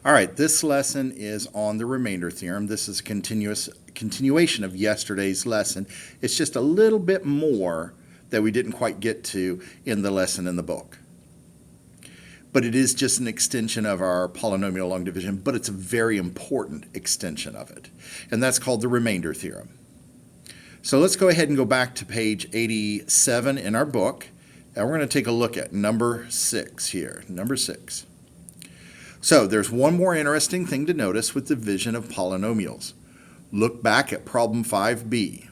All right, this lesson is on the remainder theorem. This is a continuation of yesterday's lesson. It's just a little bit more that we didn't quite get to in the lesson in the book. But it is just an extension of our polynomial long division, but it's a very important extension of it. And that's called the remainder theorem. So let's go ahead and go back to page 87 in our book, and we're going to take a look at number 6 here, number 6. So there's one more interesting thing to notice with division of polynomials. Look back at problem 5b,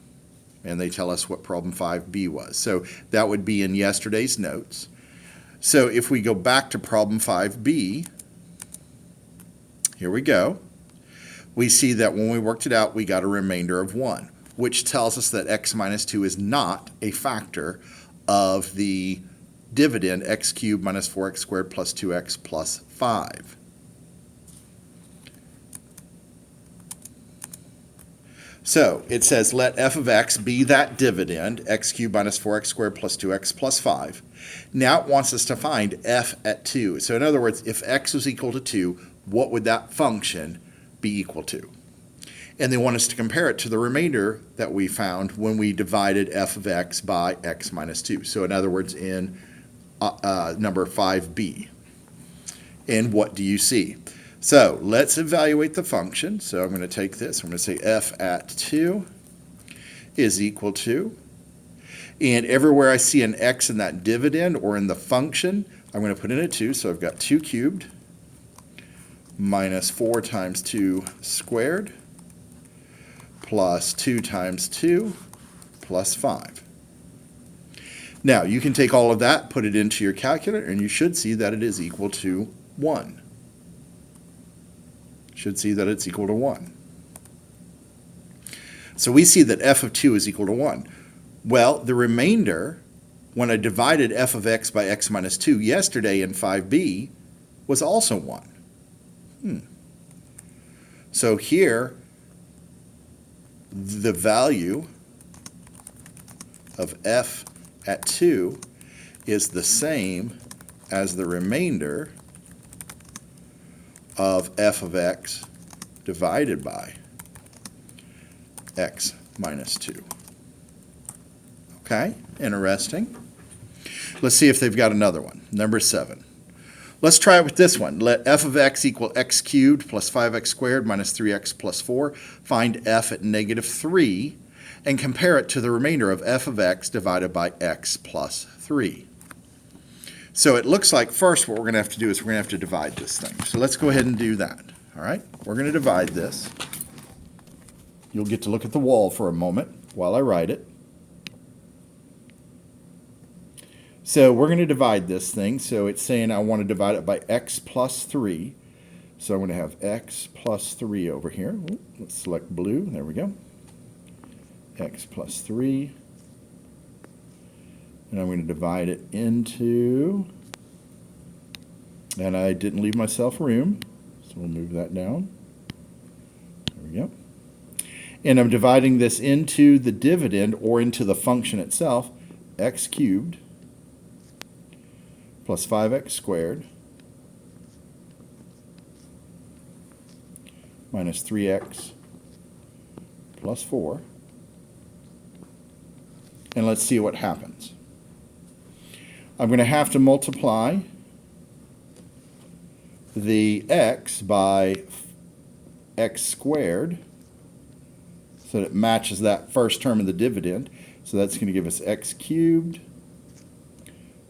and they tell us what problem 5b was. So that would be in yesterday's notes. So if we go back to problem 5b, here we go. We see that when we worked it out, we got a remainder of 1, which tells us that x minus 2 is not a factor of the dividend x cubed minus 4x squared plus 2x plus 5. So it says let f of x be that dividend, x cubed minus 4x squared plus 2x plus 5. Now it wants us to find f at 2. So in other words, if x was equal to 2, what would that function be equal to? And they want us to compare it to the remainder that we found when we divided f of x by x minus 2. So in other words, in number 5b. And what do you see? So let's evaluate the function. So I'm going to take this. I'm going to say f at 2 is equal to, and everywhere I see an x in that dividend or in the function, I'm going to put in a 2. So I've got 2 cubed minus 4 times 2 squared plus 2 times 2 plus 5. Now you can take all of that, put it into your calculator, and you should see that it is equal to 1. Should see that it's equal to 1. So we see that f of 2 is equal to 1. Well, the remainder, when I divided f of x by x minus 2 yesterday in 5b, was also 1. So here, the value of f at 2 is the same as the remainder of f of x divided by x minus 2. Okay, interesting. Let's see if they've got another one. Number 7. Let's try it with this one. Let f of x equal x cubed plus 5x squared minus 3x plus 4. Find f at negative 3 and compare it to the remainder of f of x divided by x plus 3. So it looks like first what we're going to have to do is we're going to have to divide this thing. So let's go ahead and do that. All right, we're going to divide this. You'll get to look at the wall for a moment while I write it. So we're going to divide this thing. So it's saying I want to divide it by x plus 3. So I'm going to have x plus 3 over here. Let's select blue. There we go. X plus 3. And I'm going to divide it into, and I didn't leave myself room, so we'll move that down. There we go. And I'm dividing this into the dividend, or into the function itself, x cubed plus 5x squared minus 3x plus 4. And let's see what happens. I'm going to have to multiply the x by x squared so that it matches that first term of the dividend. So that's going to give us x cubed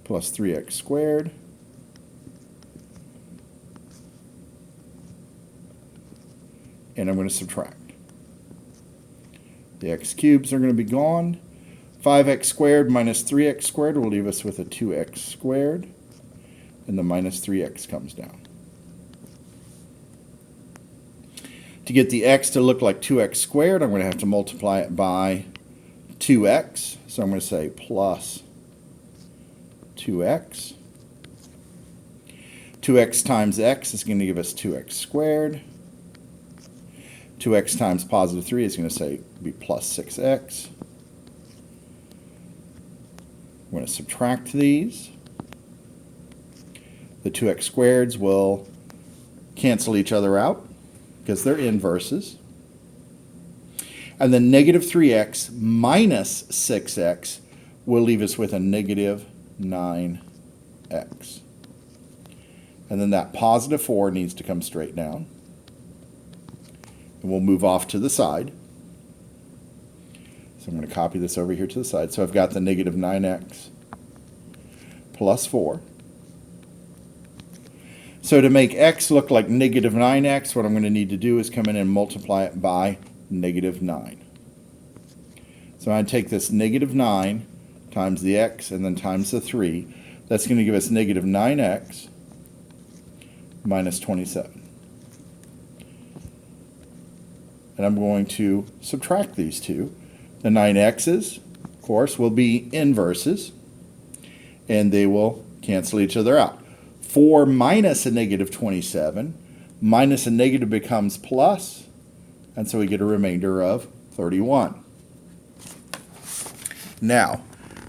plus 3x squared and I'm going to subtract. The x cubes are going to be gone. 5x squared minus 3x squared will leave us with a 2x squared, and the minus 3x comes down. To get the x to look like 2x squared, I'm going to have to multiply it by 2x. So I'm going to say plus 2x. 2x times x is going to give us 2x squared. 2x times positive 3 is going to be plus 6x. I'm going to subtract these. The 2x squareds will cancel each other out because they're inverses. And then negative 3x minus 6x will leave us with a negative 9x. And then that positive 4 needs to come straight down. And we'll move off to the side. So I'm going to copy this over here to the side. So I've got the negative 9x plus 4. So to make x look like negative 9x, what I'm going to need to do is come in and multiply it by negative 9. So I take this negative 9 times the x and then times the 3. That's going to give us negative 9x minus 27. And I'm going to subtract these two. The 9x's, of course, will be inverses, and they will cancel each other out. 4 minus a negative 27, minus a negative becomes plus, and so we get a remainder of 31. Now,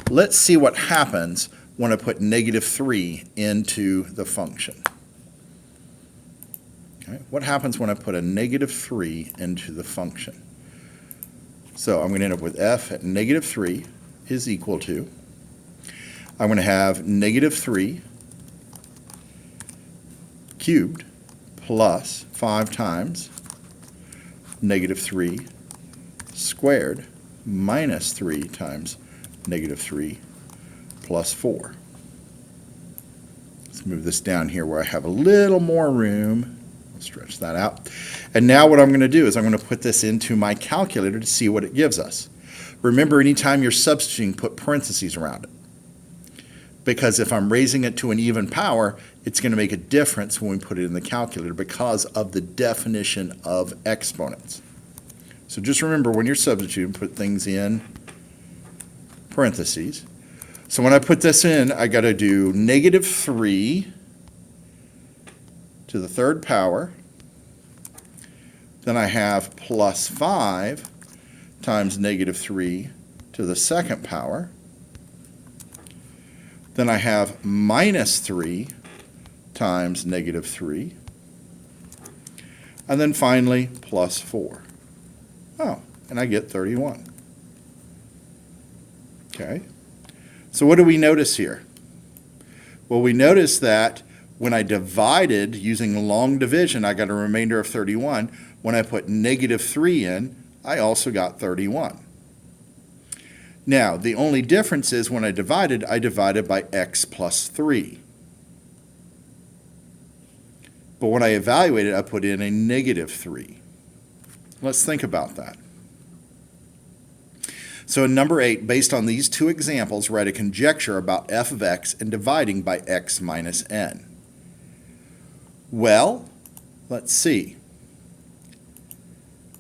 let's see what happens when I put negative 3 into the function. Okay, what happens when I put a negative 3 into the function? So I'm going to end up with f at negative 3 is equal to, I'm going to have negative 3 cubed plus 5 times negative 3 squared minus 3 times negative 3 plus 4. Let's move this down here where I have a little more room. I'll stretch that out. And now what I'm going to do is I'm going to put this into my calculator to see what it gives us. Remember, anytime you're substituting, put parentheses around it. Because if I'm raising it to an even power, it's going to make a difference when we put it in the calculator because of the definition of exponents. So just remember, when you're substituting, put things in parentheses. So when I put this in, I got to do negative 3 to the third power. Then I have plus 5 times negative 3 to the second power. Then I have minus 3 times negative 3. And then finally, plus 4. Oh, and I get 31. Okay. So what do we notice here? Well, we notice that when I divided using long division, I got a remainder of 31. When I put negative 3 in, I also got 31. Now, the only difference is when I divided by x plus 3. But when I evaluated, I put in a negative 3. Let's think about that. So in number 8, based on these two examples, write a conjecture about f of x and dividing by x minus n. Well, let's see.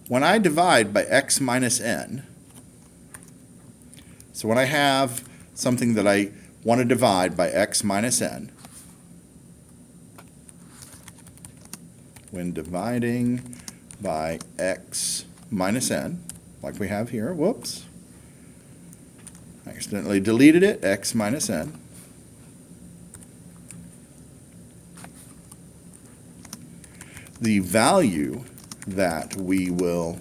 When I divide by x minus n, so when I have something that I want to divide by x minus n, when dividing by x minus n, like we have here, whoops, I accidentally deleted it, x minus n, the value that we will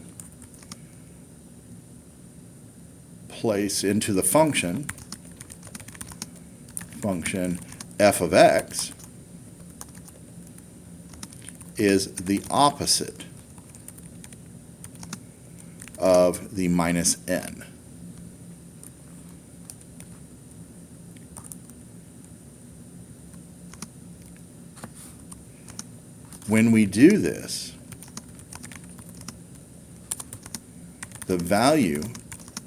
place into the function f of x is the opposite of the minus n. When we do this, the value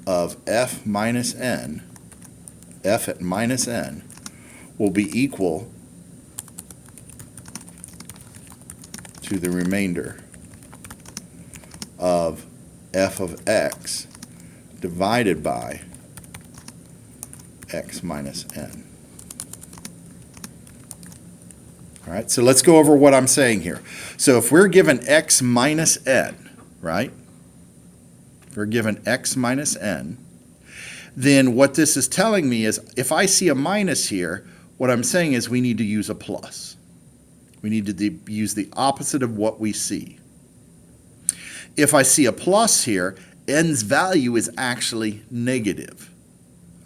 of f minus n, f at minus n, will be equal to the remainder of f of x divided by x minus n. All right, so let's go over what I'm saying here. So if we're given x minus n, right? If we're given x minus n, then what this is telling me is if I see a minus here, what I'm saying is we need to use a plus. We need to use the opposite of what we see. If I see a plus here, n's value is actually negative.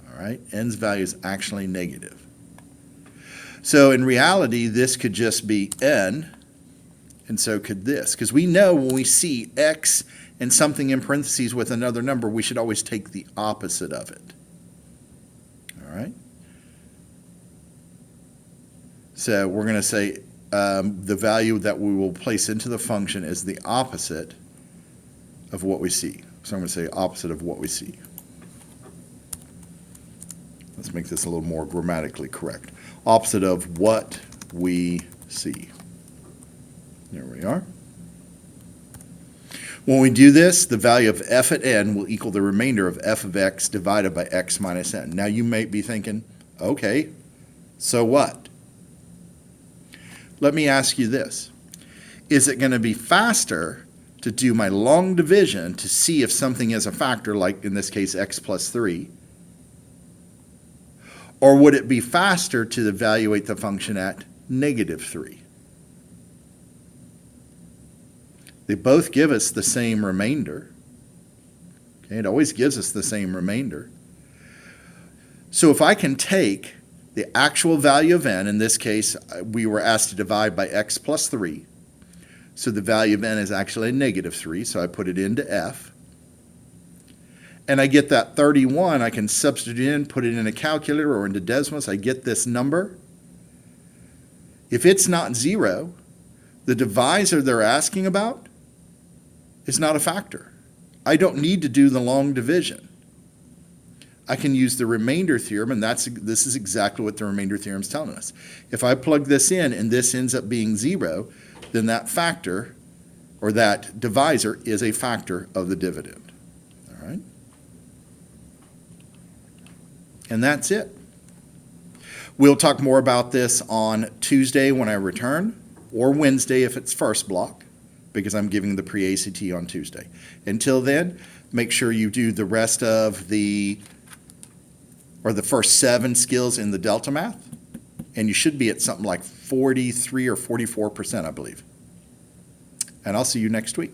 All right, n's value is actually negative. So in reality, this could just be n, and so could this. Because we know when we see x and something in parentheses with another number, we should always take the opposite of it. All right? So we're going to say the value that we will place into the function is the opposite of what we see. So I'm going to say opposite of what we see. Let's make this a little more grammatically correct. Opposite of what we see. There we are. When we do this, the value of f at n will equal the remainder of f of x divided by x minus n. Now you may be thinking, okay, so what? Let me ask you this. Is it going to be faster to do my long division to see if something is a factor, like in this case x plus 3? Or would it be faster to evaluate the function at negative 3? They both give us the same remainder. Okay, it always gives us the same remainder. So if I can take the actual value of n, in this case, we were asked to divide by x plus 3. So the value of n is actually negative 3, so I put it into f. And I get that 31, I can substitute in, put it in a calculator or into Desmos, I get this number. If it's not 0, the divisor they're asking about is not a factor. I don't need to do the long division. I can use the remainder theorem, and this is exactly what the remainder theorem is telling us. If I plug this in and this ends up being 0, then that factor, or that divisor, is a factor of the dividend. All right? And that's it. We'll talk more about this on Tuesday when I return, or Wednesday if it's first block, because I'm giving the pre-ACT on Tuesday. Until then, make sure you do the rest of the first 7 skills in the Delta Math, and you should be at something like 43 or 44%, I believe. And I'll see you next week.